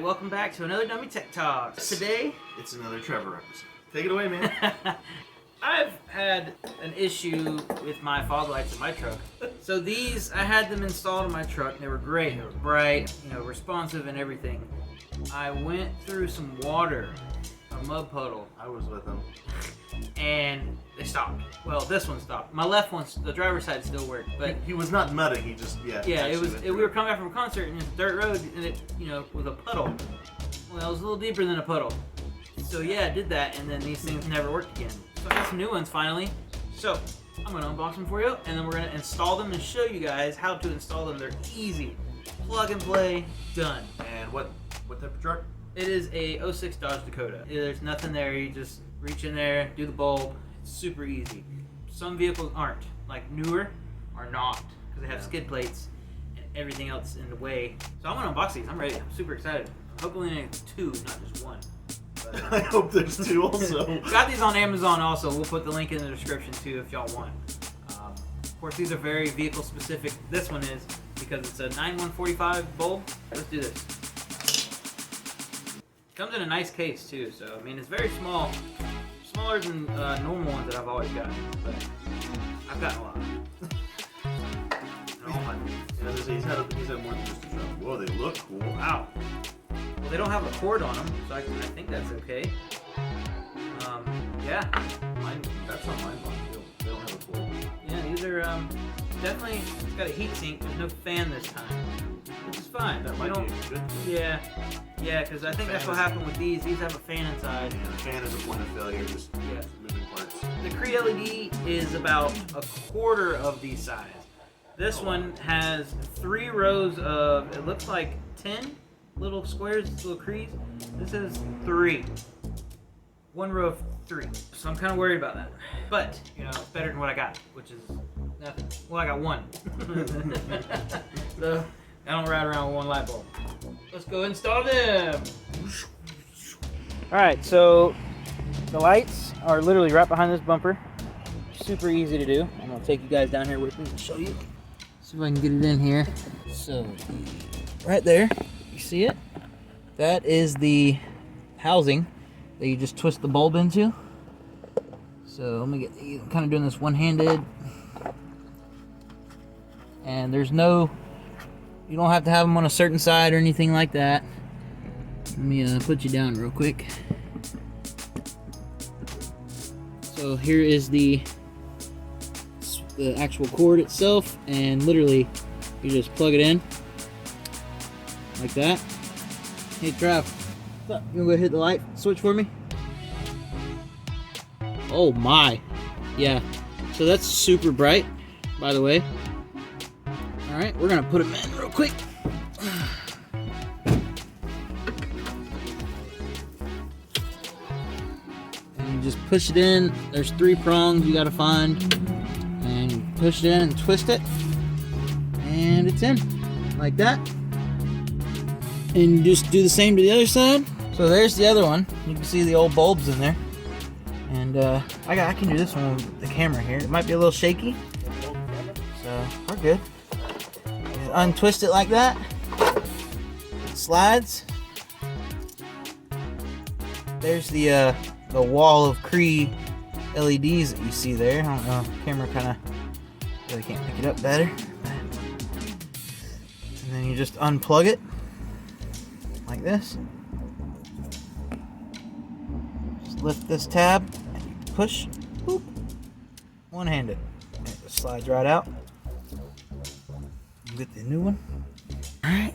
welcome back to another Dummy Tech Talks. Today, it's another Trever episode. Take it away, man. I've had an issue with my fog lights in my truck. So these, I had them installed in my truck. They were great. They were bright, responsive and everything. I went through some water, a mud puddle. I was with them. And they stopped. Well, this one stopped. My left one, the driver's side, still worked, but he was not mudding. He just yeah. It was. We were coming back from a concert and it's a dirt road, and it was a puddle. Well, it was a little deeper than a puddle. So yeah, I did that, and then these things never worked again. So I got some new ones finally. So I'm gonna unbox them for you, and then we're gonna install them and show you guys how to install them. They're easy, plug and play, done. And what type of truck? It is a 06 Dodge Dakota. There's nothing there. You just reach in there, do the bulb. It's super easy. Some vehicles aren't, like newer are not, because they have skid plates and everything else in the way. So I'm gonna unbox these. I'm ready. I'm super excited. Hopefully there's two, not just one. But, I hope there's two also. Got these on Amazon also. We'll put the link in the description too if y'all want. Of course, these are very vehicle specific. This one is because it's a 9145 bulb. Let's do this. Comes in a nice case too, so I mean it's very small, smaller than normal ones that I've always gotten, but I've gotten a lot. He's had more than just a truck. Whoa, they look cool. Wow. Well, they don't have a cord on them, so I think that's okay. Yeah. That's not mine. They don't have a cord. Yeah, these are definitely. It's got a heat sink. There's no fan this time, which is fine. That might be a good thing. Yeah, because I think that's what happened with these. These have a fan inside. Yeah, the fan is a point of failure, just moving parts. The Cree LED is about a quarter of the size. This one has 3 rows of, it looks like 10 little squares, little Crees. This is 3. 1 row of 3. So I'm kind of worried about that. But, it's better than what I got, which is nothing. Well, I got 1. So I don't ride around with 1 light bulb. Let's go install them. Alright, so the lights are literally right behind this bumper. Super easy to do. I'm going to take you guys down here with me and show you. See if I can get it in here. So, right there, you see it? That is the housing that you just twist the bulb into. So let me get, I'm kind of doing this one-handed. And there's no, you don't have to have them on a certain side or anything like that. Let me put you down real quick. So here is the actual cord itself, and literally you just plug it in like that. Hey Trav, what's up? You wanna go hit the light switch for me? Oh my, yeah. So that's super bright, by the way. All right, we're gonna put them in real quick. And you just push it in. There's 3 prongs you gotta find. And you push it in and twist it. And it's in, like that. And you just do the same to the other side. So there's the other one. You can see the old bulbs in there. And I can do this one with the camera here. It might be a little shaky. So we're good. Just untwist it like that. It slides. There's the wall of Cree LEDs that you see there. I don't know, the camera kind of really can't pick it up better. And then you just unplug it like this. Just lift this tab and you push, boop, one-handed. And it just slides right out. Get the new one. All right,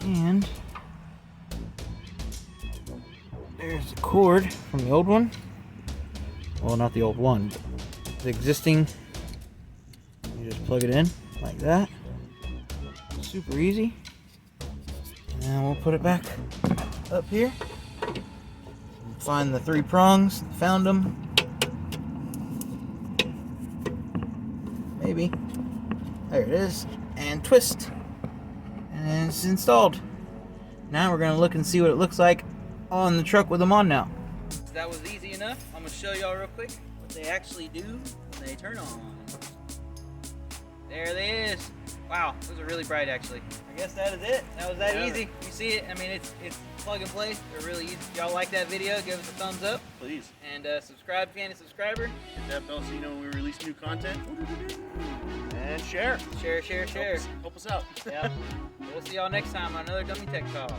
and there's the cord from the old one. Well, not the old one, but the existing. You just plug it in like that. Super easy. And then we'll put it back up here. Find the 3 prongs. Found them. Maybe. There it is. And twist. And it's installed. Now we're going to look and see what it looks like on the truck with them on now. That was easy enough. I'm going to show y'all real quick what they actually do when they turn on. There they is. Wow, those are really bright actually. I guess that is it. That was that Yeah. easy. You see it? I mean, it's plug and play. They're really easy. If y'all like that video, give us a thumbs up. Please. And subscribe if you ain't a subscriber. Hit that bell so you know when we release new content. And share. Share, share, share. Help us out. Yeah. We'll see y'all next time on another Dummy Tech Talks.